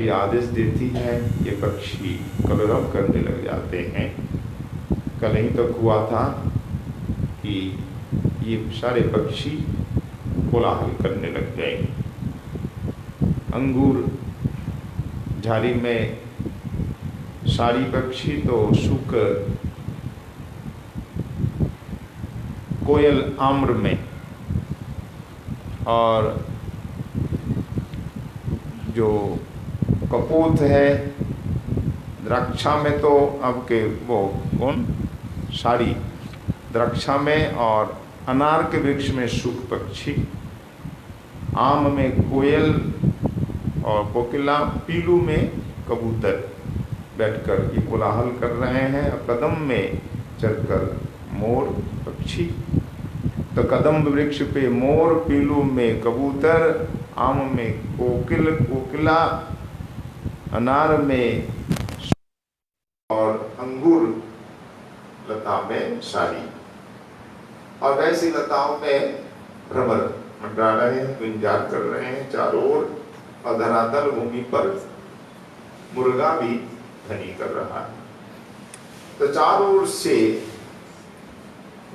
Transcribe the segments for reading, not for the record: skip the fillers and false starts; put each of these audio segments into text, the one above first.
भी आदेश देती है ये पक्षी कलरव करने लग जाते हैं। कल ही तक हुआ था कि ये सारे पक्षी कोलाहल करने लग गए। अंगूर झाड़ी में सारी पक्षी तो सुख, कोयल आम्र में, और जो कपूत है द्राक्षा में, तो अब के वो कौन साड़ी द्राक्षा में, और अनार के वृक्ष में सुख पक्षी, आम में कोयल और कोकिला, पीलू में कबूतर बैठकर ये कोलाहल कर रहे हैं। और कदम में चढ़कर मोर पक्षी, तो कदम वृक्ष पे मोर, पीलू में कबूतर, आम में कोकिला, अनार में और अंगूर लता में सारी। और वैसी लताओं में भ्रमर मंडरा रहे हैं, गुंजार कर रहे हैं चारों ओर। और धरातल भूमि पर मुर्गा भी ध्वनि कर रहा है। तो चारों ओर से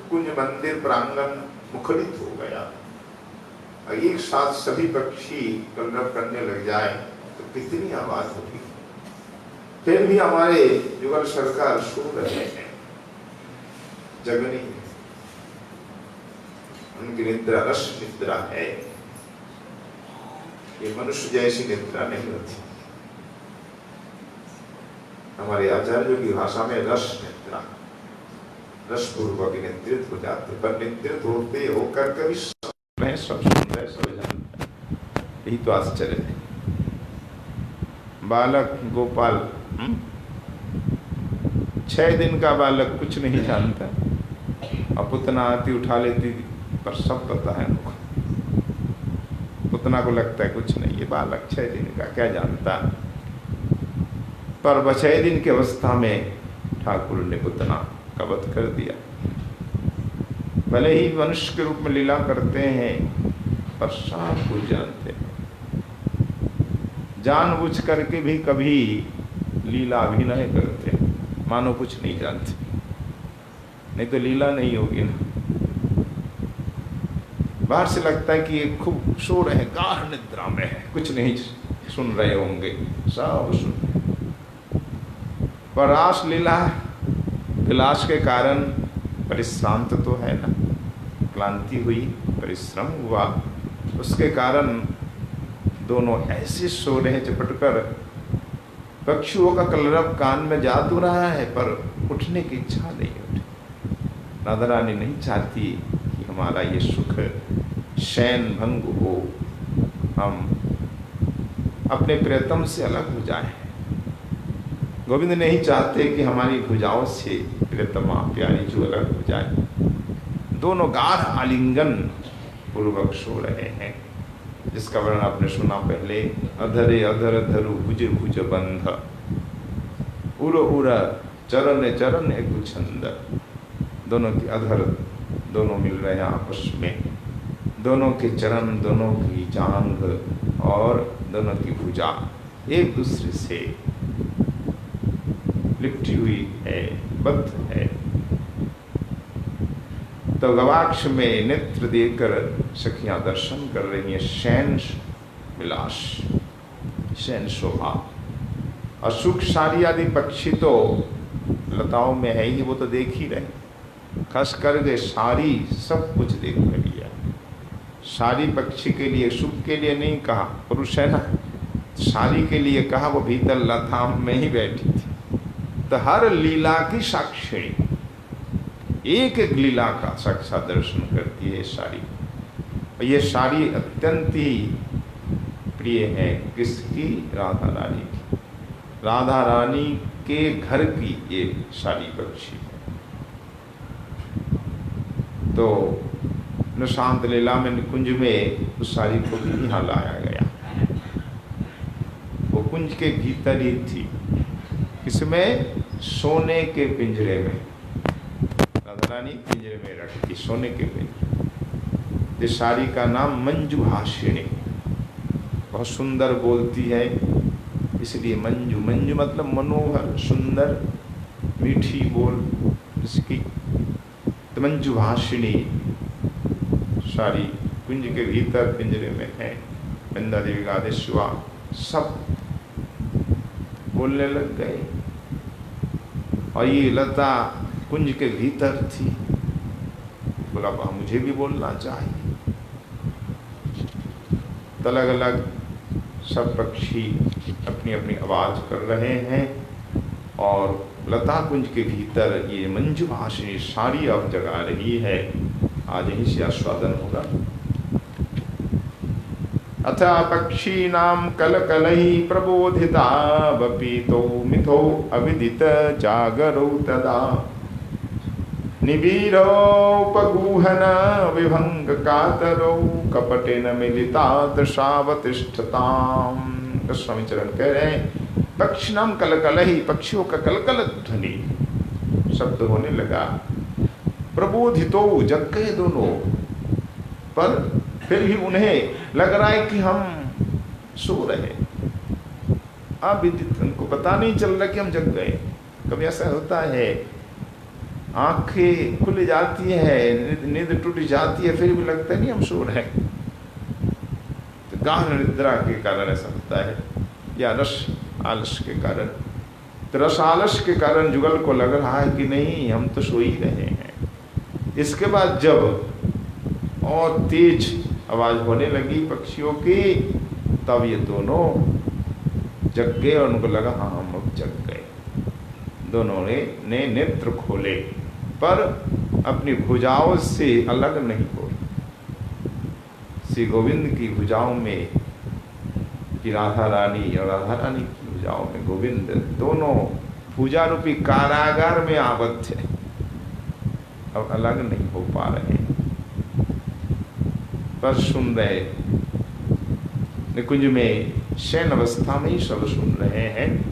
कुंज मंदिर प्रांगण मुखरित हो गया। और एक साथ सभी पक्षी कलरव करने लग जाए तो कितनी आवाज होगी। फिर भी हमारे युगल सरकार सो रहे हैं, जगनी है, उनकी निद्रा रस निद्रा है। ये मनुष्य जैसी निद्रा नहीं होती। हमारे आचार्यों की भाषा में रस निद्रा, रसपूर्वक निद्रित हो जाते, पर निद्रित होते होकर कभी सब सुन रहे, सब जानते। यही तो आश्चर्य है। बालक गोपाल 6 दिन का बालक कुछ नहीं जानता, और पुतना आती उठा लेती, पर सब पता है उनको। पुतना को लगता है कुछ नहीं, ये बालक 6 दिन का क्या जानता। पर 6 दिन की अवस्था में ठाकुर ने पुतना का वध कर दिया। भले ही मनुष्य के रूप में लीला करते हैं, पर सब कुछ जानते हैं। जानबूझ करके भी कभी लीला अभिनय करते हैं, मानो कुछ नहीं जानते, नहीं तो लीला नहीं होगी ना। बाहर से लगता है कि ये खूब सो रहे हैं, गाढ़ निद्रा में है, कुछ नहीं सुन रहे होंगे, सब सुन। पर रास लीला विलास के कारण परिश्रांत तो है ना, क्लांति हुई, परिश्रम हुआ, उसके कारण दोनों ऐसे सो रहे झपट कर। पक्षियों का कलरव कान में जा तो रहा है, पर उठने की इच्छा नहीं उठी। राधा रानी नहीं चाहती कि हमारा ये सुख शयन भंग हो, हम अपने प्रियतम से अलग हो जाएं। गोविंद नहीं चाहते कि हमारी भुजाओं से प्रियतमा प्यारी जो अलग हो जाए। दोनों गाढ़ आलिंगन पूर्वक सो रहे हैं, जिसका वर्णन आपने सुना पहले। अधरे अधर धरु भुज भुज बंध, उर उर चरण चरण एक छंद। दोनों की अधर, दोनों मिल रहे हैं आपस में, दोनों के चरण, दोनों की जांघ और दोनों की भुजा एक दूसरे से लिपटी हुई है, बद्ध है। तो गवाक्ष में नेत्र देकर सखियां दर्शन कर रही हैं शयन विलास, शयन शोभा। और सुख सारी आदि पक्षी तो लताओं में है ही, वो तो देख ही रहे, खस करके सारी सब कुछ देख रही है। सारी पक्षी के लिए, सुख के लिए नहीं कहा, पुरुष है ना, सारी के लिए कहा, वो भीतर लता में ही बैठी थी। तो हर लीला की साक्षिणी, एक एक लीला का साक्षात दर्शन करती है सारी। और ये सारी अत्यंत ही प्रिय है किसकी? राधा रानी की। राधा रानी के घर की ये सारी पक्षी है। तो निशांत लीला में निकुंज में उस सारी को भी यहाँ लाया गया। वो कुंज के भीतर ही थी, इसमें सोने के पिंजरे में। राधा रानी पिंजरे में रखी, सोने के पिंजरे। इस साड़ी का नाम मंजू हासिनी, बहुत सुंदर बोलती है। इसलिए मंजू, मंजू मतलब मनोहर, सुंदर, मीठी बोल इसकी। तो मंजू भाषिणी सारी कुंज के भीतर पिंजरे में है। वृंदा देवी का आदेश हुआ, सब बोलने लग गए। और ये लता कुंज के भीतर थी, बोला मुझे भी बोलना चाहिए। तो अलग अलग सब पक्षी अपनी अपनी आवाज कर रहे हैं और लता कुंज के भीतर ये मंजू भाषिणी सारी अब जगा रही है। आज यहीं से आस्वादन होगा। अथ पक्षीनां कलकलैः प्रबोधिता वपीतो मिथो अविदित जागरौ तदा निबीरोपगूहन विभंग कातरौ कपटेन मिलिता दृशावतिष्ठताम्। गोस्वामी चरण कह रहे हैं पक्षीनां कलकलैः, पक्षियों का कलकल ध्वनि शब्द होने लगा। प्रबोधितो, जग गए दोनों, पर फिर भी उन्हें लग रहा है कि हम सो रहे। अविदित, उनको पता नहीं चल रहा कि हम जग गए। कभी ऐसा होता है, आंखें खुल जाती है, नींद टूट जाती है, फिर भी लगता नहीं हम सो रहे। तो गाढ़ निद्रा के कारण ऐसा होता है, या रस आलस के कारण। तो रस आलस के कारण जुगल को लग रहा है कि नहीं हम तो सो ही रहे हैं। इसके बाद जब और तेज आवाज होने लगी पक्षियों की, तब ये दोनों जग गए और उनको लगा हाँ हम अब जग गए। दोनों ने नेत्र खोले, पर अपनी भुजाओं से अलग नहीं हो। श्री गोविंद की भुजाओं में की राधा रानी और राधा रानी की भुजाओं में गोविंद, दोनों भुजा रूपी कारागार में आबद्ध है, अब अलग नहीं हो पा रहे हैं, पर सुन रहे। निकुंज में शयन अवस्था में ही सब सुन रहे हैं।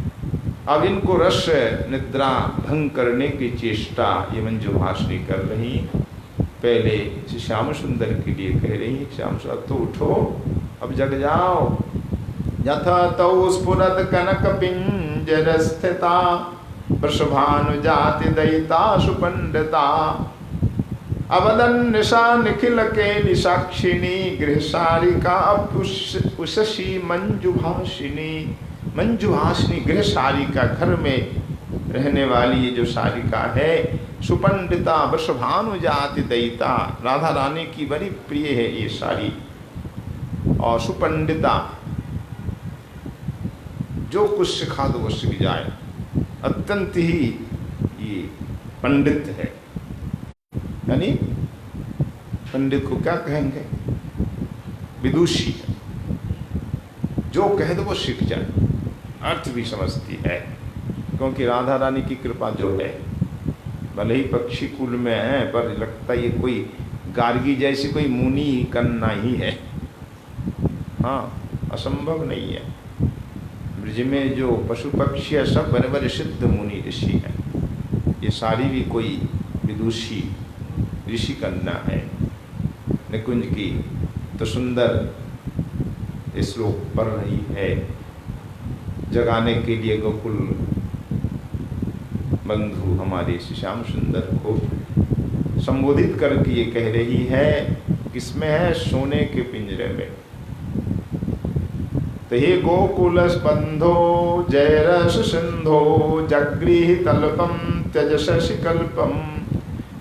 अब इनको रस निद्रा भंग करने की चेष्टा ये मंजू भाषिणी कर रही। पहले श्याम सुंदर के लिए कह रही, श्याम सुंदर तो उठो, अब जग जाओ। यथा तौ स्फुरद कनक पिंजर स्थिता वृषभानुजाति दयिता सुपंडिता अवदन निशा निखिल के निशाक्षिणी गृहसारिका उषसी मंजु भाषिनी। मंजु भाषिनी गृहसारिका, घर में रहने वाली ये जो सारिका है, सुपंडिता वृषभानुजाति दयिता, राधा रानी की बड़ी प्रिय है ये सारी। और सुपंडिता, जो कुछ सिखा दो वो सीख जाए, अत्यंत ही ये पंडित है। यानी पंडित को क्या कहेंगे, विदुषी है, जो कह दो वो सीख जाए, अर्थ भी समझती है। क्योंकि राधा रानी की कृपा जो है, भले ही पक्षी कुल में है, पर लगता ये कोई गार्गी जैसी कोई मुनि कन्या ही है। हाँ, असंभव नहीं है। ब्रज में जो पशु पक्षी है सब बड़े बड़े सिद्ध मुनि ऋषि हैं, ये सारी भी कोई विदुषी ऋषि कन्या है। निकुंज की तो सुंदर श्लोक पढ़ रही है, जगाने के लिए गोकुल बंधु हमारे श्याम सुंदर को संबोधित करके ये कह रही है, किसमें है, सोने के पिंजरे में। तो हे गोकुल बंधो जय रस सिंधो जगृह तल्पम त्यज शशिकल्पम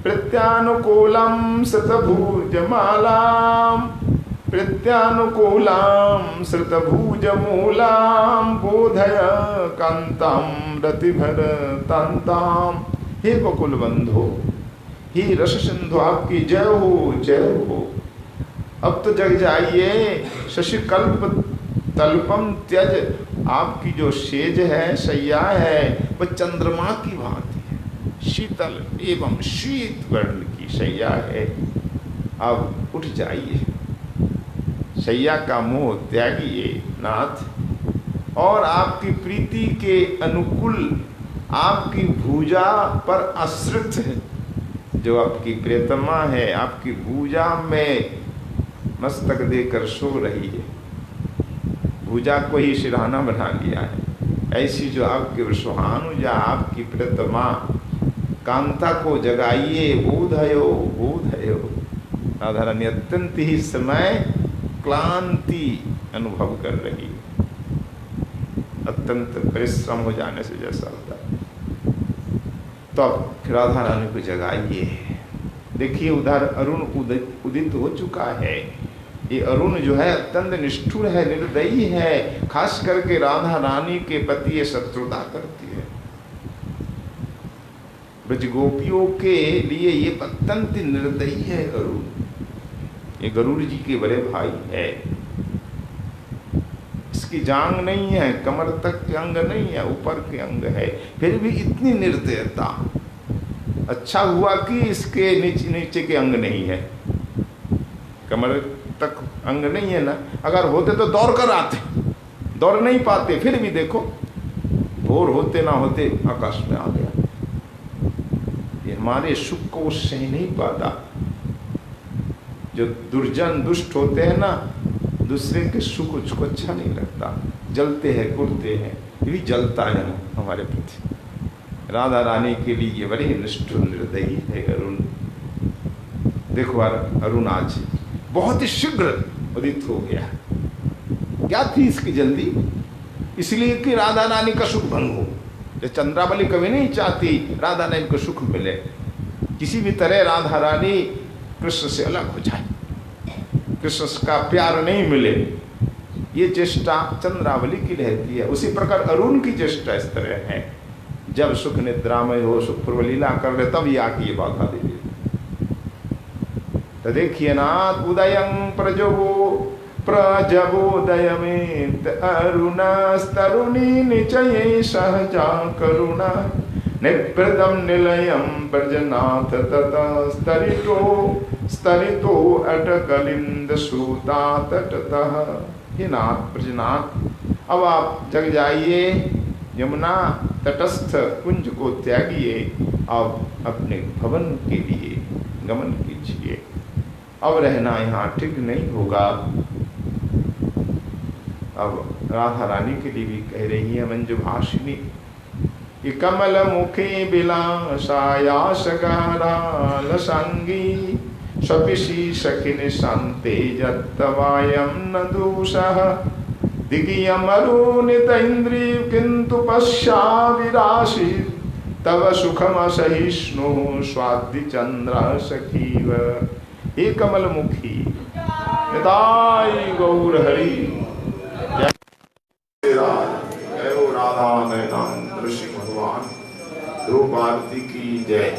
प्रत्यानुकूलम श्रुतभुजमालाम प्रत्यानुकूलां श्रुतभुजमूलां बोधय कांतां रतिभरतांतां। हे गोकुल बंधो, हे रस सिंधु, आपकी जय हो, जय हो। अब तो जग जाइए। शशिकल्प तल्पम त्यज, आपकी जो सेज है, शैया है, वह चंद्रमा की भांति है, शीतल एवं शीत वर्ण की शैया है। अब उठ जाइए, शैया का मोह त्यागिए नाथ, और आपकी प्रीति के अनुकूल आपकी भुजा पर आश्रित है, जो आपकी प्रियतमा है, आपकी भुजा में मस्तक देकर सो रही है। भुजा को ही सिरहाना बना लिया है। ऐसी जो आपके सुहानुजा आपकी प्रतिमा कांता को जगाइए, बोधयो बोधयो। राधा रानी अत्यंत ही समय क्लांति अनुभव कर रही, अत्यंत परिश्रम हो जाने से जैसा होता है। तो अब राधा रानी को जगाइए। देखिए उधर अरुण उदित हो चुका है। ये अरुण जो है अत्यंत निष्ठुर है, निर्दयी है, खास करके राधा रानी के प्रति ये शत्रुता करती है। ब्रज गोपियों के लिए ये अत्यंत निर्दयी है अरुण। ये गरुड़ जी के बड़े भाई है। इसकी जांग नहीं है, कमर तक के अंग नहीं है, ऊपर के अंग है, फिर भी इतनी निर्दयता। अच्छा हुआ कि इसके नीचे के अंग नहीं है, कमर तक अंग नहीं है ना। अगर होते तो दौड़ कर आते, दौड़ नहीं पाते, फिर भी देखो भोर होते ना होते आकाश में आ गया। ये हमारे सुख को सह नहीं पाता। जो दुर्जन दुष्ट होते हैं ना, दूसरे के सुख उसको अच्छा नहीं लगता, जलते हैं कुड़ते हैं। ये भी जलता है हमारे प्रति। राधा रानी के लिए ये बड़े निष्ठुर निर्दयी है अरुण। देखो अरुण आज बहुत ही शीघ्र उदित हो गया। क्या थी इसकी जल्दी? इसलिए कि राधा रानी का सुख भंग हो। जो चंद्रावली कभी नहीं चाहती राधा रानी को सुख मिले, किसी भी तरह राधा रानी कृष्ण से अलग हो जाए, कृष्ण का प्यार नहीं मिले, ये चेष्टा चंद्रावली की रहती है। उसी प्रकार अरुण की चेष्टा इस तरह है। जब सुख निद्रा में हो, सुख पूर्व लीला कर रहे, तब ये आके ये बाधा दे देती। तो देखिए ना, उदयं प्रजबोदयमेत अरुणस्तरुणी निचये सहजा करुणा निप्रदम निलयम ब्रजनाथ ततः स्तरितो अटकलिंद सूता तटतः। हे नाथ ब्रजनाथ, अब आप जग जाइए, यमुना तटस्थ कुंज को त्यागिए, अब अपने भवन के लिए गमन कीजिए। अब रहना यहाँ ठीक नहीं होगा। अब राधा रानी के लिए भी कह रही है मंजू भाषिनी कि कमल मुखी बिलासायास गहराल संगी स्वपिशी सखिन शांते जत्तवायम न दूषः दिगियमरुणित इंद्री किंतु पश्या विराशी तव सुखम सहिष्णु स्वाद्धि चंद्र सखीव। हे कमल मुखी निताई गौर हरि जय हो राधा नयनांतर श्री भगवान ध्रुव आरती की जय।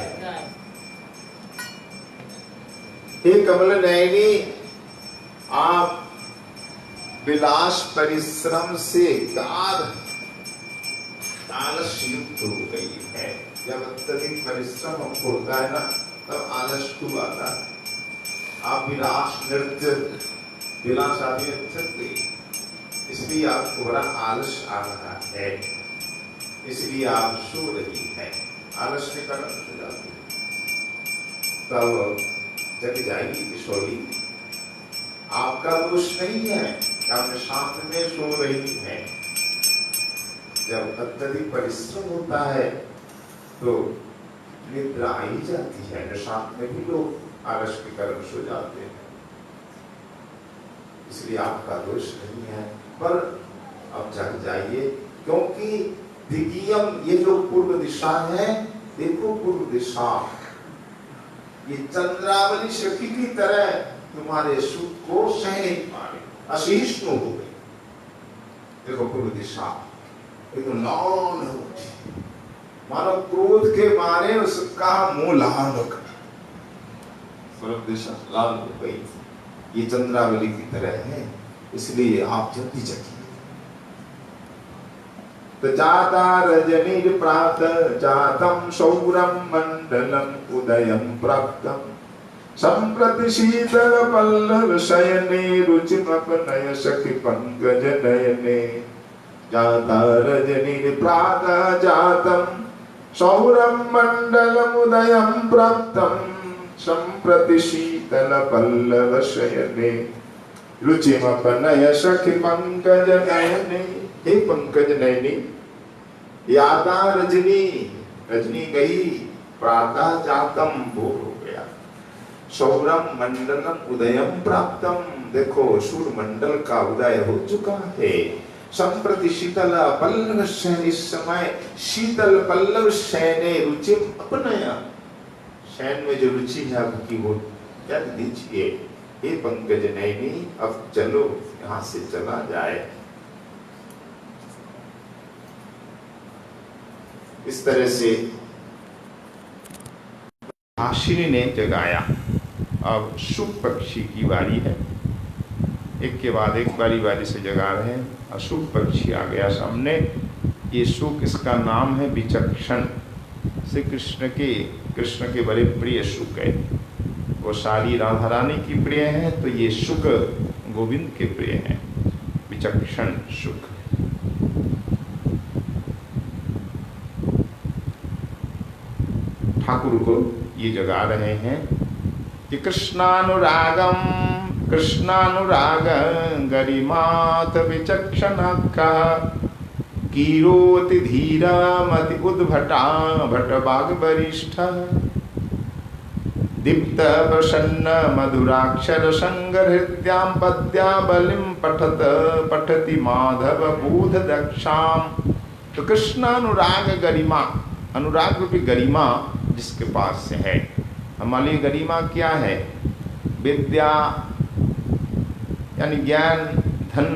हे कमल नयनी, आप विलास परिश्रम से आलस्य युक्त हो गई है। जब अत्यधिक परिश्रम हमको होता है ना, तब आलस्य क्यों आता है? आप विलास नृत्य विलास आदि थक गई, इसलिए आपको बड़ा आलस आ रहा है, इसलिए आप सो रही है, आलस के कारण सो जाती है। तब जग जाएगी किशोरी। आपका दोष नहीं है, आपने साथ में सो रही है। जब अत्यधिक परिश्रम होता है तो निद्रा आ ही जाती है। साथ में भी लोग आलस के कारण सो जाते हैं, इसलिए आपका दोष नहीं है। पर अब जग जाइए, क्योंकि दिगियम, ये जो पूर्व दिशा है, देखो पूर्व दिशा, ये चंद्रावली सखी की तरह तुम्हारे सुख को सह नहीं पा रही, असहिष्णु हो गई। देखो पूर्व दिशा एकदम लाल हो गई, मानो क्रोध के मारे उसका मुंह लाल हो गया। पूर्व दिशा लाल हो गई, ये चंद्रावली की तरह है, इसलिए आप जल्दी जगिए। तो जाता रजनी प्रात जातम सौरम मंडलम उदयम प्राप्तम संप्रति शीतल पल्लव शयने रुचिमपनय सखी पंकज नयने। जाता रजनी प्रात जातम सौरम मंडलम उदयम प्राप्तम संप्रति शीतल पल्लव शयने रुचिमपनय सखी पंकज नयने। हे पंकज नयनी, याता रजनी, रजनी गई, प्रातः जातम भोर हो गया, सौरम मंडलम उदयम प्राप्तम, देखो सूर्य मंडल का उदय हो चुका है। संप्रति शीतल पल्लव शयन, इस समय शीतल पल्लव शयने रुचिम अपनया, शयन में जो रुचि है आपकी वो त्याग दीजिए। हे पंकज नयनी, अब चलो यहां से चला जाए। इस तरह से हाशिनी ने जगाया। अब शुक पक्षी की बारी है, एक के बाद एक बारी बारी से जगा रहे हैं। अशुक पक्षी आ गया सामने। ये शुक, इसका नाम है विचक्षण। श्री कृष्ण के बड़े प्रिय शुक है। वो सारी राधा रानी की प्रिय है, तो ये शुक गोविंद के प्रिय हैं, विचक्षण शुक। ठाकुर को ये जगा रहे हैं कि कृष्णानुरागम, कृष्णानुराग गरिमात विचक्षण कीरोति धीरमति उद्भटा भट बाग वरिष्ठ, दीप्त प्रसन्न मधुराक्षर संगहृत्यां पद्यावलिं पठत पठति माधव बोध दक्षाम। तो कृष्णानुराग गरिमा, अनुराग रूपी गरिमा जिसके पास से है। हमारी गरिमा क्या है? विद्या यानी ज्ञान, धन,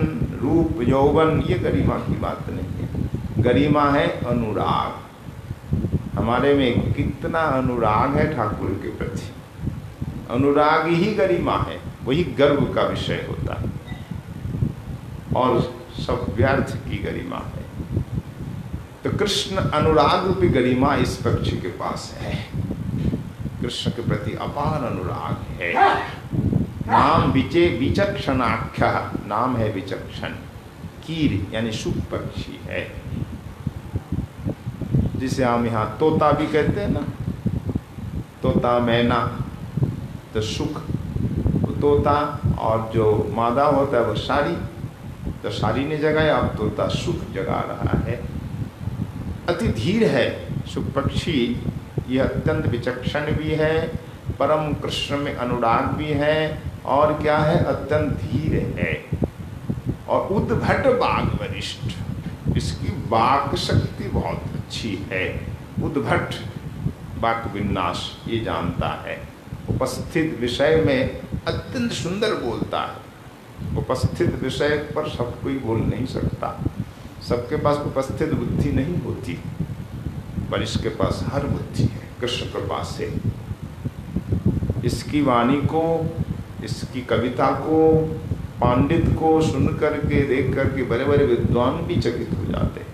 रूप, यौवन, ये गरिमा की बात नहीं है। गरिमा है अनुराग। हमारे में कितना अनुराग है ठाकुर के प्रति, अनुराग ही गरिमा है, वही गर्व का विषय होता है, और सब व्यर्थ की गरिमा है। तो कृष्ण अनुराग रूपी गरिमा इस पक्षी के पास है। कृष्ण के प्रति अपार अनुराग है। नाम विचक्षणाख्य, नाम है विचक्षण। कीर यानी शुक पक्षी है, जिसे हम यहाँ तोता भी कहते हैं ना, तोता मैना। तो शुक तोता, और जो मादा होता है वो सारी। तो सारी ने जगाया, अब तोता शुक जगा रहा है। अति धीर है शुक पक्षी, यह अत्यंत विचक्षण भी है, परम कृष्ण में अनुराग भी है, और क्या है, अत्यंत धीर है, और उद्भट बाग वरिष्ठ। इसकी वाक शक्ति बहुत अच्छी है। उद्भट वाक विन्यास ये जानता है। उपस्थित विषय में अत्यंत सुंदर बोलता है। उपस्थित विषय पर सब कोई बोल नहीं सकता, सबके पास उपस्थित बुद्धि नहीं होती, पर इसके पास हर बुद्धि है कृष्ण कृपा से। इसकी वाणी को, इसकी कविता को, पांडित को सुन करके देख करके बड़े बड़े विद्वान भी चकित हो जाते।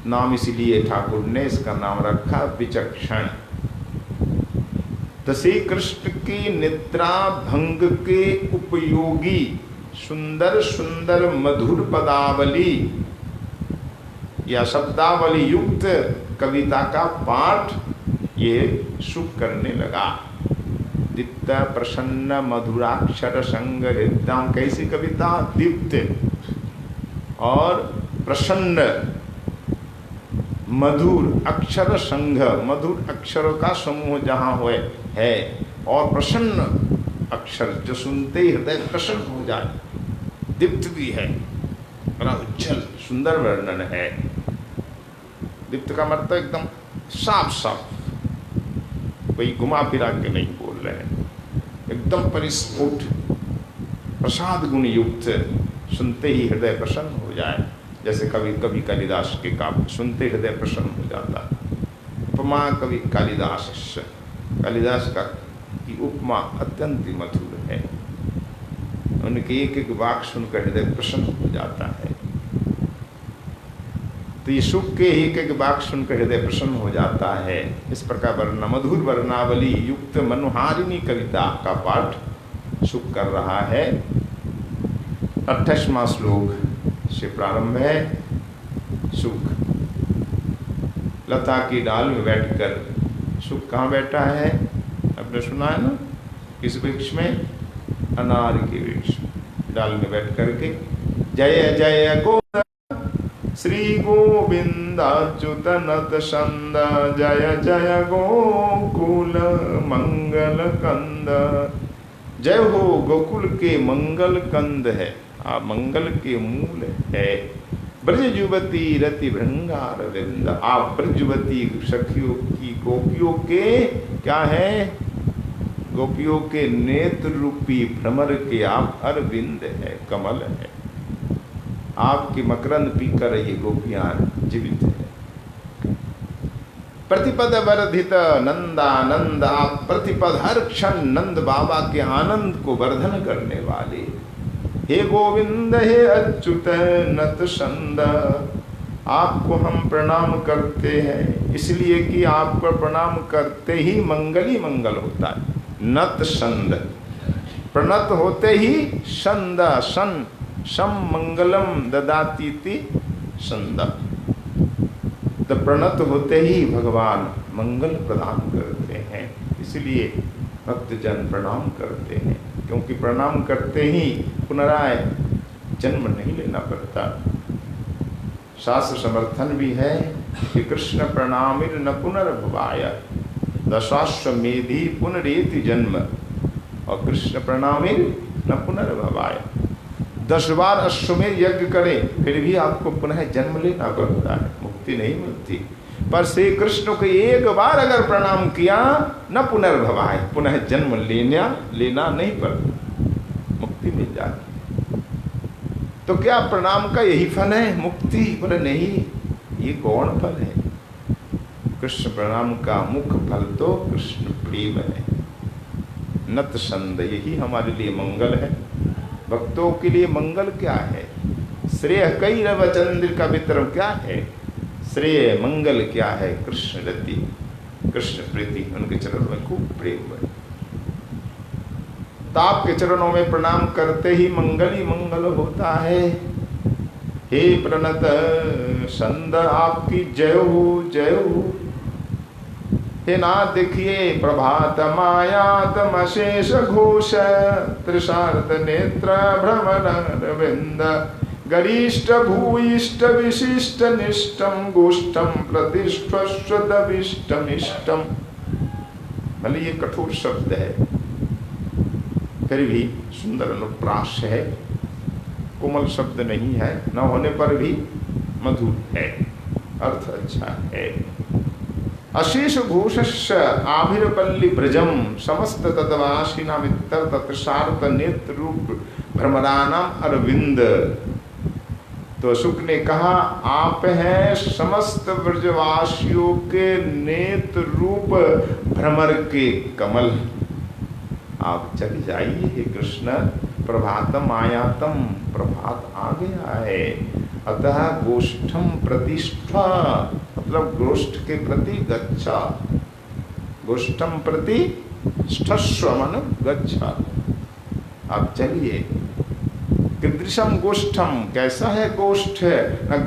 नाम इसीलिए ठाकुर ने इसका नाम रखा विचक्षण। तो श्री कृष्ण की निद्रा भंग के उपयोगी सुंदर सुंदर मधुर पदावली या शब्दावली युक्त कविता का पाठ ये शुक करने लगा। दीप्त प्रसन्न मधुराक्षर संग हृदयम, कैसी कविता? दीप्त और प्रसन्न मधुर अक्षर संघ, मधुर अक्षरों का समूह जहाँ हुए है, और प्रसन्न अक्षर जो सुनते ही हृदय प्रसन्न हो जाए। दीप्त भी है, बड़ा उज्जवल सुंदर वर्णन है। दीप्त का मतलब एकदम साफ साफ, कोई घुमा फिरा के नहीं बोल रहे हैं, एकदम परिस्फुट प्रसाद गुण युक्त, सुनते ही हृदय प्रसन्न हो जाए। जैसे कभी कभी कालिदास के काव्य सुनते हृदय प्रसन्न हो जाता है। उपमा कवि कालिदास, कालिदास का की उपमा अत्यंत मधुर है। उनके एक एक वाक्य सुनकर हृदय प्रसन्न हो जाता है। तो ये शुक के एक एक वाक्य सुनकर हृदय प्रसन्न हो जाता है। इस प्रकार वर्ण मधुर वर्णावली युक्त मनोहारिणी कविता का पाठ शुक कर रहा है। 28वां श्लोक से प्रारंभ है। शुक लता की डाल में बैठकर, शुक कहाँ बैठा है? आपने सुना है ना, किस वृक्ष में? अनार के वृक्ष डाल में बैठ करके जय जय गोविंद श्री गोविंदाच्युत नत छंद जय जय गोकुल मंगल कंद। जय हो गोकुल के मंगल कंद है, आप मंगल के मूल है। ब्रज युवती रति भृंगार विंद, आप ब्रज युवती सखियों की गोपियों के क्या है, गोपियों के नेत्र रूपी भ्रमर के आप अरविंद है, कमल है। आपकी मकरंद पीकर ये गोपियां जीवित है। प्रतिपद वर्धित नंदानंद, आप प्रतिपद हर क्षण नंद बाबा के आनंद को वर्धन करने वाले। हे गोविंद हे अच्युत नत छंद, आपको हम प्रणाम करते हैं इसलिए कि आपको प्रणाम करते ही मंगल ही मंगल होता है। नत छंद, प्रणत होते ही छंद, शन शम मंगलम ददातीति छंद, तो प्रणत होते ही भगवान मंगल प्रदान करते हैं, इसलिए भक्तजन प्रणाम करते हैं, क्योंकि प्रणाम करते ही पुनराय जन्म नहीं लेना पड़ता। शास्त्र समर्थन भी है कि कृष्ण प्रणामिर न पुनर्भवाय दशाश्वमेधि पुनरेति जन्म, और कृष्ण प्रणामिर न पुनर्भवाय, 10 बार अश्वमेध यज्ञ करें फिर भी आपको पुनः जन्म लेना पड़ता है, मुक्ति नहीं मिलती। पर श्री कृष्ण को एक बार अगर प्रणाम किया न पुनर्भवाय, पुनः जन्म लेना नहीं पड़ता, मुक्ति मिल जाती। तो क्या प्रणाम का यही फल है मुक्ति? बोले नहीं, ये गौण फल है। कृष्ण प्रणाम का मुख्य फल तो कृष्ण प्रेम है। नत छंद, यही हमारे लिए मंगल है। भक्तों के लिए मंगल क्या है? श्रेय कई रव चंद्र का वितरण क्या है? श्रेय मंगल क्या है? कृष्ण रति, कृष्ण प्रीति, उनके चरणों में खूब प्रेम है। तो आपके चरणों में प्रणाम करते ही मंगल होता है। हे प्रणत छंद, आपकी जय हो जय हो। हे नाथ देखिए, प्रभात मायातम अशेष घोष, त्रिशार्द नेत्र भ्रमर अरविंद, गरिष्ठ भूयिष्ठ विशिष्ट निष्ठम गोष्ठम प्रतिष्ठस्वदविष्टमिष्टम। भले ये कठोर शब्द है फिर भी सुंदर अनुप्रास है, कोमल शब्द नहीं है, न होने पर भी मधुर है, अर्थ अच्छा है। अशेष घोषस्य आभिरपल्ली ब्रजम समस्त तदवासिना मित्र तत्सार्थ नेत्र रूप भ्रमरानाम अरविंद। तो शुक ने कहा, आप हैं समस्त ब्रजवासियों के नेत्र रूप भ्रमर के कमल। आप चल जाइए हे कृष्ण, प्रभातम आयातम, प्रभात आ गया है। अतः गोष्ठम प्रतिष्ठा, मतलब गोष्ठ के प्रति गच्छा, गोष्ठम प्रति स्ठस्व मन गच्छा। आप चलिए। कीदृशम गोष्ठम, कैसा है गोष्ठ? न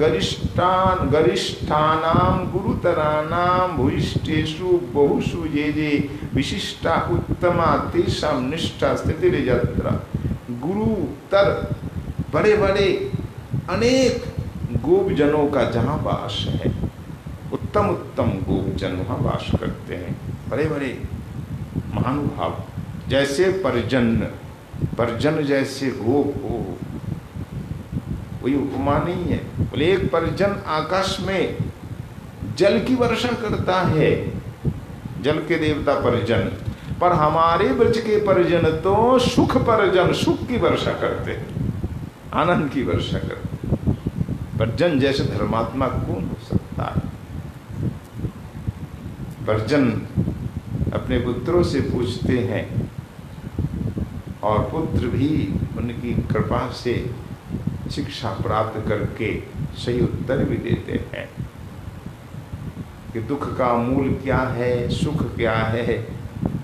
गरिष्ठानाम गुरुतरानाम भूयिष्ठेषु बहुषु ये जे विशिष्टा उत्तमा तेषां निष्ठा स्थितिर्यत्र। गुरुतर बड़े बड़े अनेक गोपजनों का जहाँ वास है, उत्तम उत्तम गोपजन वहाँ वास करते हैं, बड़े बड़े महानुभाव। जैसे परजन जैसे गोप हो, कोई उपमा नहीं है। बोले एक परजन आकाश में जल की वर्षा करता है, जल के देवता परजन, पर हमारे ब्रज के परजन तो सुख परजन, सुख की वर्षा करते हैं, आनंद की वर्षा करते हैं। परजन जैसे धर्मात्मा कौन हो सकता है? परजन अपने पुत्रों से पूछते हैं और पुत्र भी उनकी कृपा से शिक्षा प्राप्त करके सही उत्तर भी देते हैं कि दुख का मूल क्या है, सुख क्या है,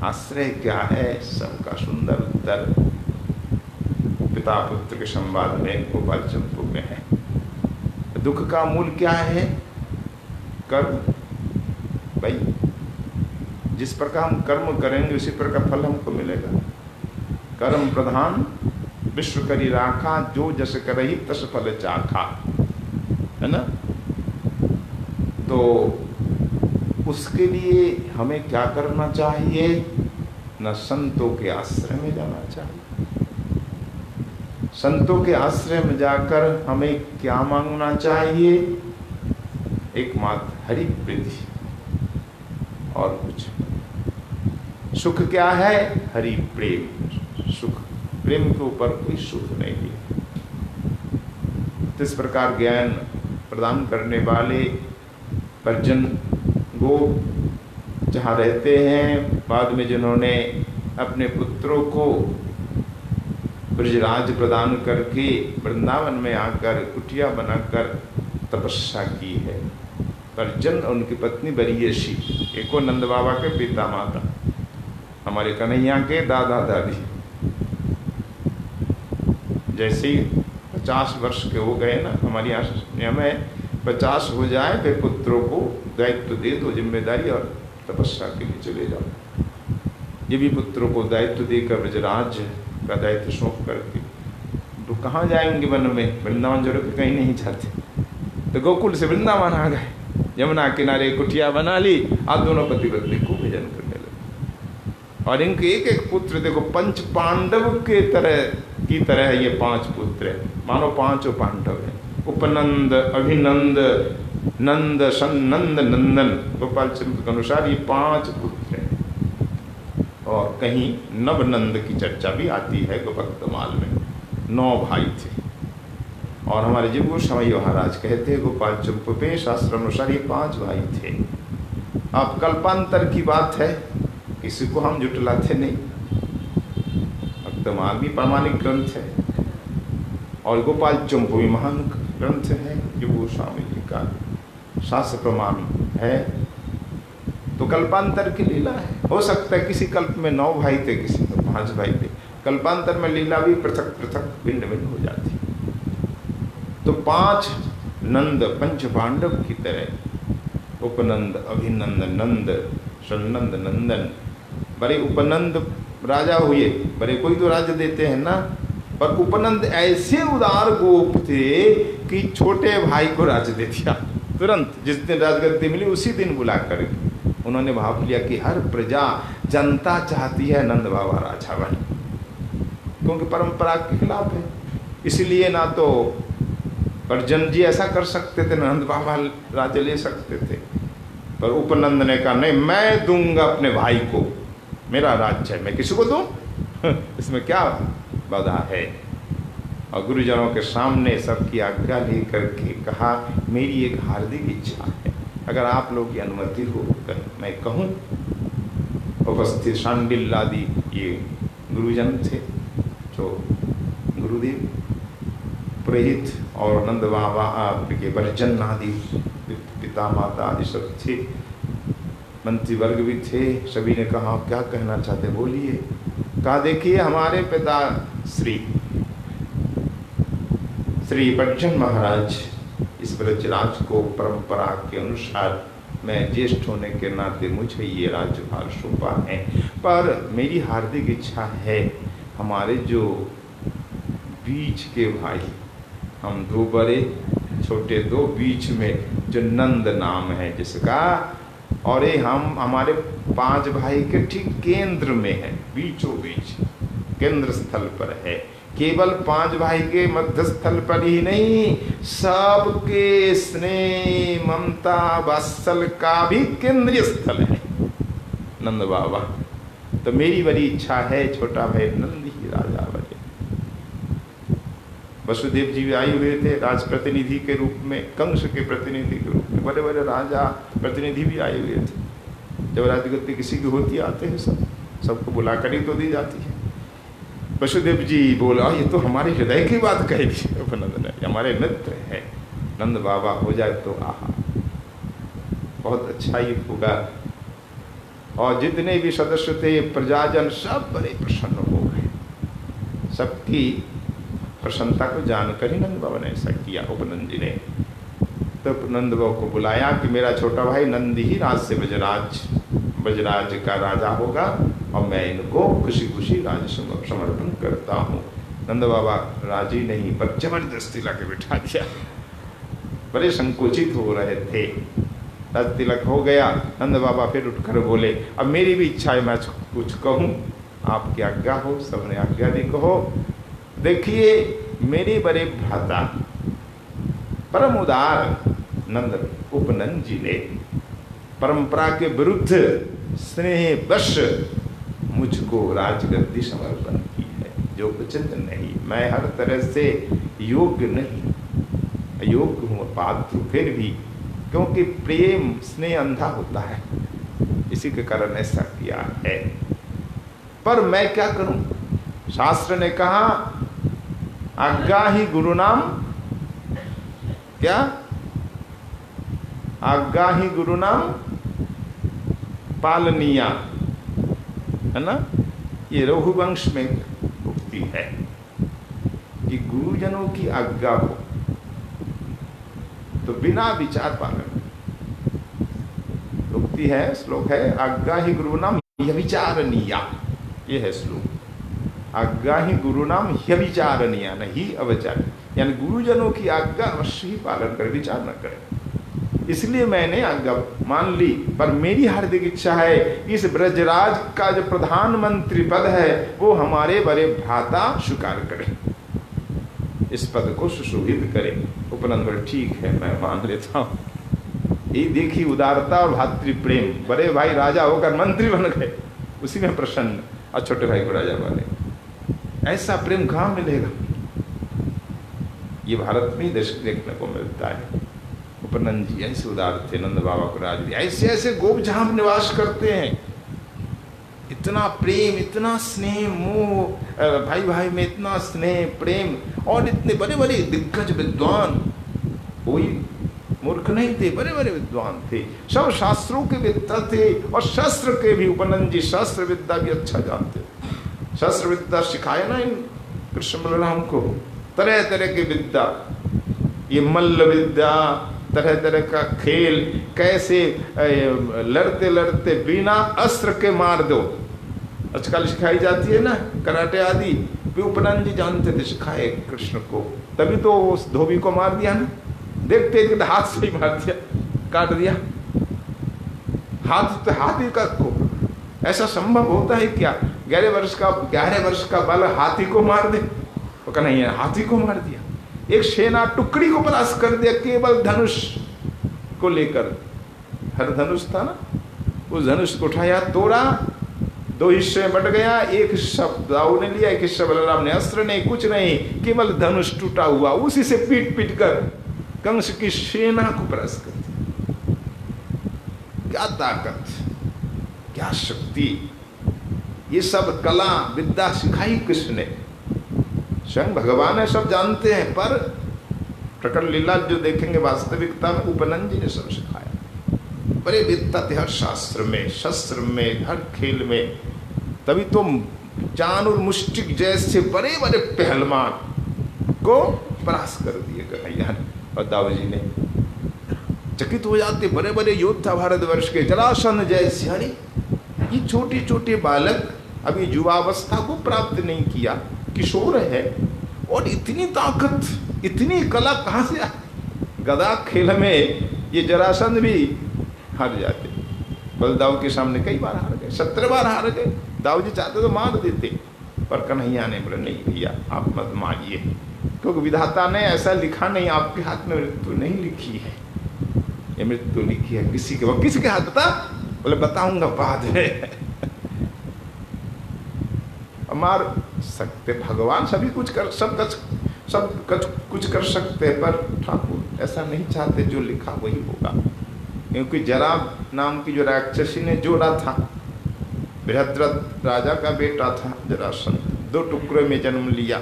आश्रय क्या है, सबका सुंदर उत्तर पिता पुत्र के संवाद में गोपाल चंद्र में है। दुख का मूल क्या है? कर्म। भाई जिस प्रकार हम कर्म करेंगे उसी प्रकार फल हमको मिलेगा। कर्म प्रधान विश्व करी राखा, जो जस करही तस फल चाखा। है ना। तो उसके लिए हमें क्या करना चाहिए? न संतों के आश्रय में जाना चाहिए। संतों के आश्रय में जाकर हमें क्या मांगना चाहिए? एकमात्र हरि प्रीति और कुछ। सुख क्या है? हरि प्रेम सुख। प्रेम के ऊपर कोई सुख नहीं है। इस प्रकार ज्ञान प्रदान करने वाले परिजन गो जहाँ रहते हैं, बाद में जिन्होंने अपने पुत्रों को ब्रजराज प्रदान करके वृंदावन में आकर कुटिया बनाकर तपस्या की है, परिजन उनकी पत्नी बरियसी, एको नंद बाबा के पिता माता, हमारे कन्हैया के दादा दादी। जैसे ही 50 वर्ष के हो गए ना, हमारे यहाँ में 50 हो जाए फिर पुत्रों को दायित्व दे दो, जिम्मेदारी, और तपस्या के लिए चले जाओ। ये भी पुत्रों को दायित्व देकर ब्रजराज का दायित्व सौंप करके तो कहाँ जाएंगे वन में? वृंदावन जोड़ के कहीं नहीं जाते, तो गोकुल से वृंदावन आ गए, यमुना किनारे कुटिया बना ली, आप दोनों पति पत्नी को भजन करने लगे। और इनके एक एक पुत्र देखो, पंच पांडव के की तरह ये 5 पुत्र है, मानो 5 पांडव है। उपनंद, अभिनंद, नंद, सन्नंद, नंदन, गोपाल चंद्र के अनुसार ये 5 पुत्र हैं। और कहीं नवनंद की चर्चा भी आती है गोभक्तमाल में, 9 भाई थे। और हमारे जीव गोस्वामी महाराज कहते हैं गोपाल चंपू पे शास्त्र अनुसार ये 5 भाई थे। अब कल्पांतर की बात है, किसी को हम जुटलाते नहीं, भक्तमाल भी प्रामाणिक ग्रंथ है और गोपाल चंपू भी महान ग्रंथ है, जीव गोस्वामी जी का शास्त्र प्रमाण है। तो कल्पांतर की लीला है। हो सकता है किसी कल्प में 9 भाई थे, किसी में 5 भाई थे, कल्पांतर में लीला भी पृथक पृथक भिन्न भिन्न हो जाती। तो 5 नंद पंच पांडव की तरह, उपनंद, अभिनंद, नंद, सन्नंद, नंदन। बड़े उपनंद राजा हुए, बड़े कोई तो राज्य देते हैं ना, पर उपनंद ऐसे उदार गोप थे कि छोटे भाई को राज्य दे दिया तुरंत। जिस दिन राजगद्दी मिली उसी दिन बुला कर उन्होंने भाव लिया कि हर प्रजा जनता चाहती है नंद बाबा राजा बने, क्योंकि परंपरा के खिलाफ है। इसलिए ना तो परिजन जी ऐसा कर सकते थे, नंद बाबा राज्य ले सकते थे, पर उपनंद ने कहा नहीं, मैं दूंगा अपने भाई को, मेरा राज्य है, मैं किसी को दूं? इसमें क्या बाधा है? और गुरुजनों के सामने सबकी आज्ञा लेकर के कहा, मेरी एक हार्दिक इच्छा है, अगर आप लोग की अनुमति हो कर मैं कहूँ। उपस्थित शांडिल्लादि ये गुरुजन थे, जो गुरुदेव पुरोहित और नंद बाबा के परिजन आदि पिता माता आदि सब थे, मंत्री वर्ग भी थे। सभी ने कहा क्या कहना चाहते बोलिए। कहा देखिए, हमारे पिता श्री परिजन महाराज इस ब्रजराज को परंपरा के अनुसार, मैं ज्येष्ठ होने के नाते मुझे ये राज्यभार सौंपा है, पर मेरी हार्दिक इच्छा है हमारे जो बीच के भाई, हम 2 बड़े छोटे 2, बीच में जो नंद नाम है जिसका, और ये हम हमारे 5 भाई के ठीक केंद्र में है, बीचों बीच केंद्र स्थल पर है। केवल 5 भाई के मध्य स्थल पर ही नहीं, सबके स्नेह ममता वात्सल का भी केंद्रीय स्थल है नंद बाबा। तो मेरी बड़ी इच्छा है छोटा भाई नंद ही राजा बने। वसुदेव जी भी आए हुए थे राज प्रतिनिधि के रूप में, कंस के प्रतिनिधि के रूप में, बड़े बड़े राजा प्रतिनिधि भी आए हुए थे। जब राजगद्दी किसी की होती आते हैं सबको बुलाकर ही तो दी जाती है। वसुदेव जी बोला, ये तो हमारे हृदय की बात कह दी उपनंद ने, हमारे मित्र है, नंद बाबा हो जाए तो आहा बहुत अच्छा ही होगा। और जितने भी सदस्य थे प्रजाजन सब बड़े प्रसन्न हो गए। सबकी प्रसन्नता को जानकर ही नंद बाबा ने ऐसा किया। उपनंद जी ने तो नंद बाबा को बुलाया कि मेरा छोटा भाई नंद ही राज से ब्रजराज का राजा होगा और मैं इनको खुशी खुशी राज समर्पण करता हूँ। नंद बाबा राजी नहीं, पर जबरदस्ती लाके बिठा दिया। बड़े संकोचित हो रहे थे। तब तिलक हो गया। नंद बाबा फिर उठकर बोले, अब मेरी भी इच्छा है, मैं कुछ कहूँ, आपकी आज्ञा हो। सबने आज्ञा दी, कहो। देखिए, मेरे बड़े भ्राता परम उदार नंद उपनंद जी ने परंपरा के विरुद्ध स्नेह वश मुझको राजगद्दी समर्पण की है, जो उचित नहीं। मैं हर तरह से योग्य नहीं, अयोग्य हूँ पात्र, फिर भी क्योंकि प्रेम स्नेह अंधा होता है, इसी के कारण ऐसा किया है। पर मैं क्या करूं? शास्त्र ने कहा, आज्ञा ही गुरु नाम, क्या आज्ञा ही गुरु नाम पालनिया, है ना। ये रघुवंश में उक्ति है कि गुरुजनों की आज्ञा हो तो बिना विचार पालन। उक्ति है, श्लोक है, आज्ञा ही गुरु नाम ह्यविचारणीया, ये है श्लोक। आज्ञा ही गुरु नाम ह्यविचारणीया, नहीं अवचार, यानी गुरुजनों की आज्ञा अवश्य ही पालन कर, विचार न करें। इसलिए मैंने आज्ञा मान ली, पर मेरी हार्दिक इच्छा है इस ब्रजराज का जो प्रधानमंत्री पद है वो हमारे बड़े भ्राता स्वीकार करें, इस पद को सुशोभित करें। उपनंद बोले, ठीक है, मैं मान लेता हूँ। ये देखी उदारता और भातृ प्रेम, बड़े भाई राजा होकर मंत्री बन गए, उसी में प्रसन्न, और छोटे भाई को राजा बने। ऐसा प्रेम कहाँ मिलेगा? ये भारत में देश देखने को मिलता है। उपनंद जी ऐसे उदार थे, नंद बाबा को राज दिया। ऐसे ऐसे गोप जहां निवास करते हैं, इतना प्रेम, इतना स्नेह मोह, भाई भाई में इतना स्नेह प्रेम, और इतने बड़े बड़े दिग्गज विद्वान, कोई मूर्ख नहीं थे, बड़े बड़े विद्वान थे, सब शास्त्रों के विद्या थे, और शस्त्र के भी। उपनंद जी शस्त्र विद्या भी अच्छा जानते, शस्त्र विद्या सिखाए ना इन कृष्ण बलराम को, तरह तरह की विद्या, ये मल्ल विद्या, तरह तरह का खेल, कैसे लड़ते लड़ते बिना अस्त्र के मार दो, आजकल सिखाई जाती है ना, कराटे आदि भी। उपनंद जी जानते थे, सिखाए कृष्ण को, तभी तो उस धोबी को मार दिया ना, देखते देखते हाथ से ही मार दिया, काट दिया हाथ, तो हाथी का को ऐसा संभव होता है क्या? 11 वर्ष का बालक हाथी को मार दे? वो कहा नहीं है, हाथी को मार दिया। एक सेना टुकड़ी को परास्त कर दिया, केवल धनुष को लेकर। हर धनुष था ना, उस धनुष को उठाया, तोड़ा, 2 हिस्से में बट गया। एक हिस्सा दाऊ ने लिया, एक हिस्सा बलराम ने। अस्त्र नहीं, कुछ नहीं, केवल धनुष टूटा हुआ, उसी से पीट पीट कर कंस की सेना को परास्त कर दिया। क्या ताकत, क्या शक्ति! ये सब कला विद्या सिखाई किसने? स्वयं भगवान है, सब जानते हैं, पर प्रकट लीला जो देखेंगे वास्तविकता में उपनंद जी ने सब सिखाया। बड़े विद्या थे हर शास्त्र में, शस्त्र में, हर खेल में। तभी तो चान और मुष्टिक जैसे बड़े बड़े पहलवान को परास्त कर दिए कन्हैया ने और दाऊ जी ने। चकित हो जाते बड़े बड़े योद्धा भारतवर्ष के, जरासंध जैसे। अरे ये छोटे छोटे बालक अभी युवावस्था को प्राप्त नहीं किया, किशोर है, और इतनी ताकत, इतनी कला कहाँ से आ? गदा खेल में ये जरासंध भी हार जाते। बलदाऊ के सामने कई बार हार गए, 17 बार हार गए। दाऊ जी चाहते तो मार देते, पर कन्हैया ने बोला नहीं भैया, आप मत मारिए, क्योंकि विधाता ने ऐसा लिखा नहीं, आपके हाथ में मृत्यु नहीं लिखी है, ये मृत्यु लिखी है किसी के। वो किसके हाथ था? बोले बताऊंगा बाद में। मार सकते भगवान, सभी कुछ कर, सब कुछ कर सकते हैं, पर ठाकुर ऐसा नहीं चाहते, जो लिखा वही होगा। क्योंकि जरा नाम की जो राक्षसी ने जोड़ा था, बृहद्रथ राजा का बेटा था जरासंध, 2 टुकड़ों में जन्म लिया।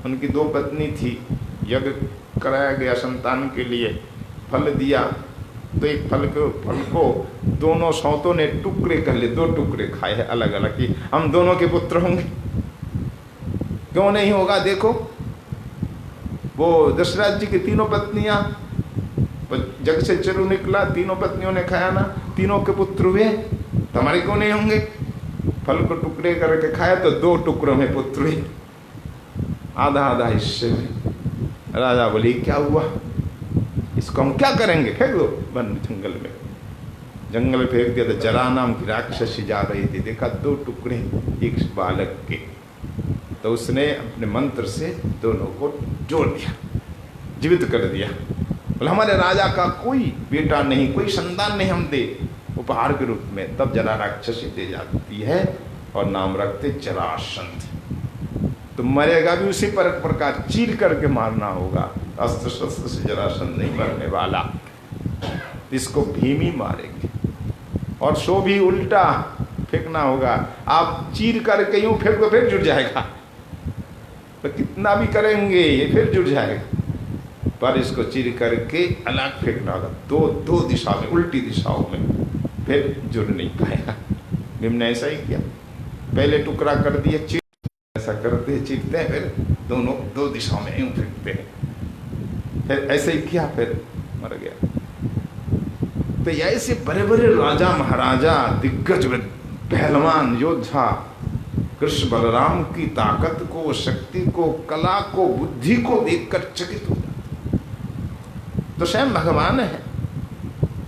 उनकी 2 पत्नी थी, यज्ञ कराया गया संतान के लिए, फल दिया, तो एक फल को दोनों सौतों ने टुकड़े कर लिए, 2 टुकड़े खाए हैं अलग अलग, कि हम दोनों के पुत्र होंगे। क्यों नहीं होगा? देखो वो दशरथ जी की 3 पत्नियां, जग से चरु निकला, 3 पत्नियों ने खाया ना, 3 के पुत्र हुए, तुम्हारे क्यों नहीं होंगे? फल को टुकड़े करके खाया तो 2 टुकड़ों में पुत्र हुए, आधा आधा हिस्से में। राजा बोले क्या हुआ? इसको हम क्या करेंगे, फेंक दो वन जंगल में। जंगल में फेंक दिया तो जरा नाम की राक्षसी जा रही थी, देखा 2 टुकड़े एक बालक के, तो उसने अपने मंत्र से दोनों को जोड़ दिया, जीवित कर दिया। बोले हमारे राजा का कोई बेटा नहीं, कोई संतान नहीं हम दे उपहार के रूप में। तब जरा राक्षसी दे जाती है और नाम रखते जरासंध। तो मरेगा भी उसी प्रकार, चीर करके मारना होगा, अस्त्र शस्त्र से जरासंध नहीं मरने वाला, इसको भीम ही मारेंगे। और सो भी उल्टा फेंकना होगा, आप चीर करके यूं फेंक दो फिर जुड़ जाएगा, तो कितना भी करेंगे ये फिर जुड़ जाएगा, पर इसको चीर करके अलग फेंकना होगा, दो दिशा में, उल्टी दिशाओं में, फिर जुड़ नहीं पाएगा। भीम ने ऐसा ही किया, पहले टुकड़ा कर दिया, चीर ऐसा करते चीरते हैं, फिर दोनों 2 दिशाओं में यूं फेंकते हैं, फिर ऐसे ही किया, फिर मर गया। तो ऐसे बड़े बड़े राजा महाराजा, दिग्गज पहलवान योद्धा कृष्ण बलराम की ताकत को, शक्ति को, कला को, बुद्धि को देखकर चकित हो जाते। तो स्वयं भगवान है,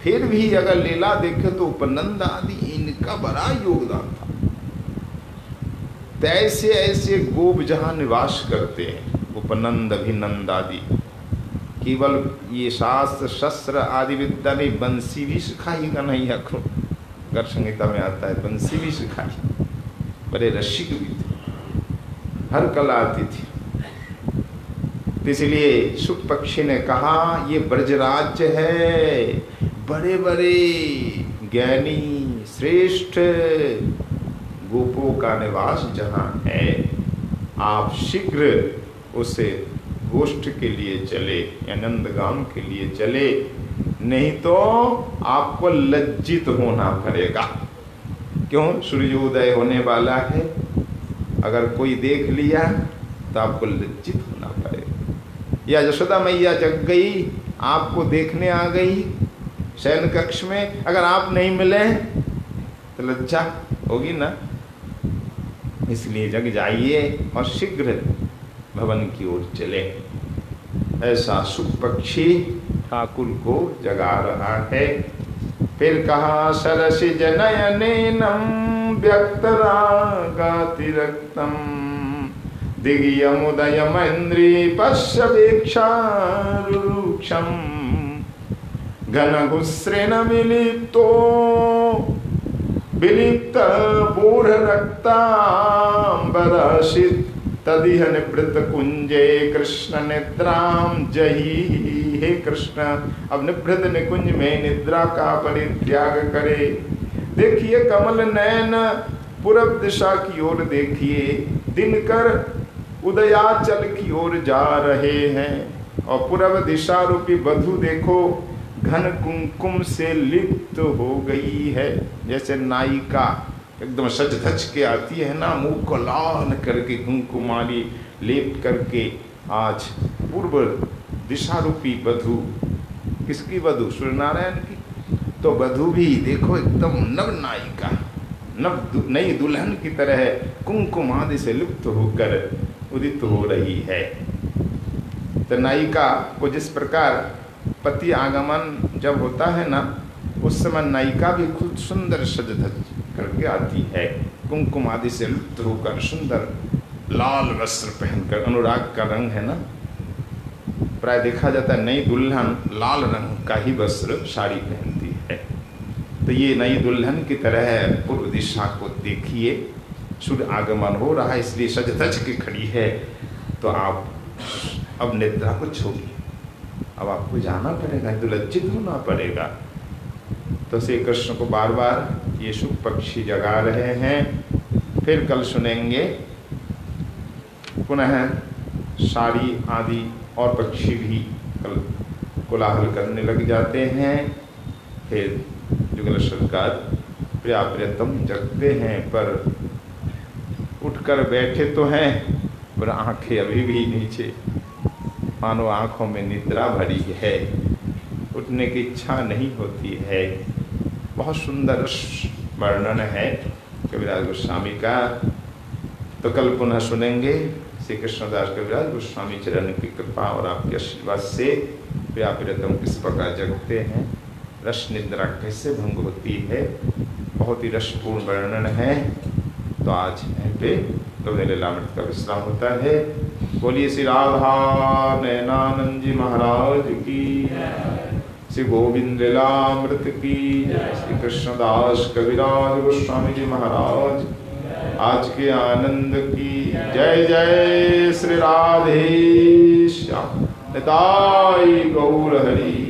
फिर भी अगर लीला देखे तो उपनंद आदि इनका बड़ा योगदान था। तो ऐसे ऐसे गोप जहां निवास करते हैं, उपनंद अभिनंद आदि, केवल ये शास्त्र शस्त्र आदि विद्या में बंसी भी सिखाई का नहीं है, गर संहिता में आता है बंसी भी सिखाई, बड़े रसिक भी थे, हर कला आती थी। इसलिए शुक पक्षी ने कहा ये ब्रजराज्य है, बड़े बड़े ज्ञानी श्रेष्ठ गोपों का निवास जहाँ है, आप शीघ्र उसे गोष्ठ के लिए चले या नंदगाम के लिए चले, नहीं तो आपको लज्जित होना पड़ेगा। क्यों? सूर्योदय होने वाला है, अगर कोई देख लिया तो आपको लज्जित होना पड़ेगा। या यशोदा मैया जग गई, आपको देखने आ गई शयन कक्ष में, अगर आप नहीं मिले तो लज्जा होगी ना। इसलिए जग जाइए और शीघ्र भवन की ओर चले। ऐसा शुक पक्षी ठाकुर को जगा रहा है। फिर कहा सरसि जनयनेनम व्यक्तरागातिरक्तम दिव्यमुदयमैन्द्री पश्यवेक्षारुक्षम घनघुस्रेण विलिप्त बोध रक्तांबराशित तदिह निवृत्त कुंजे कृष्ण निद्राम जही। हे कृष्ण, अब निवृत्त निकुंज में निद्रा का परित्याग करे। देखिए कमल नयन पूरब दिशा की ओर देखिए, दिनकर उदयाचल की ओर जा रहे हैं, और पूरब दिशा रूपी बधू देखो घन कुंकुम से लिप्त हो गई है। जैसे नायिका एकदम सज धज के आती है ना, मुंह को लाल करके कुंकुमाली लेप करके, आज पूर्व दिशा रूपी बधू, किसकी बधू? सूर्यनारायण की। तो बधू भी देखो एकदम नव नायिका, नई दुल्हन की तरह कुंकुम आदि से लिप्त होकर उदित हो रही है। तो नायिका को जिस प्रकार पति आगमन जब होता है ना, उस समय नायिका भी खुद सुंदर सज धज करके आती है, कुंकुम आदि से लिप्त होकर सुंदर लाल वस्त्र पहनकर। अनुराग का रंग है ना, प्राय देखा जाता है नई दुल्हन लाल रंग का ही वस्त्र साड़ी पहनती है। तो ये नई दुल्हन की तरह पूर्व दिशा को देखिए, सूर्य आगमन हो रहा है इसलिए सज धज के खड़ी है। तो आप अब निद्रा को छोड़िए, अब आपको जाना पड़ेगा, तो लज्जित होना पड़ेगा। तो श्री कृष्ण को बार बार ये शुक पक्षी जगा रहे हैं। फिर कल सुनेंगे पुनः सारी आदि और पक्षी भी कल कोलाहल करने लग जाते हैं। फिर जुगल सरकार प्रिया प्रियतम जगते हैं, पर उठकर बैठे तो हैं पर आंखें अभी भी नीचे, मानो आंखों में निद्रा भरी है, उठने की इच्छा नहीं होती है। बहुत सुंदर वर्णन है कविराज गोस्वामी का। तो कल पुनः सुनेंगे। श्री कृष्णदास कविराज गोस्वामी चरण की कृपा और आपके आशीर्वाद से व्यापृतम किस प्रकार जगते हैं, रस निद्रा कैसे भंग होती है, बहुत ही रसपूर्ण वर्णन है। तो आज यहाँ पे गौर लीलामृत का विश्राम होता है। बोलिए श्री राधा नयनानंद जी महाराज की, श्री गोविंद लीलामृत की, श्री कृष्णदास कविराज गोस्वामी जी महाराज आज के आनंद की जय। जय श्री राधे श्याम निताई गौर हरि।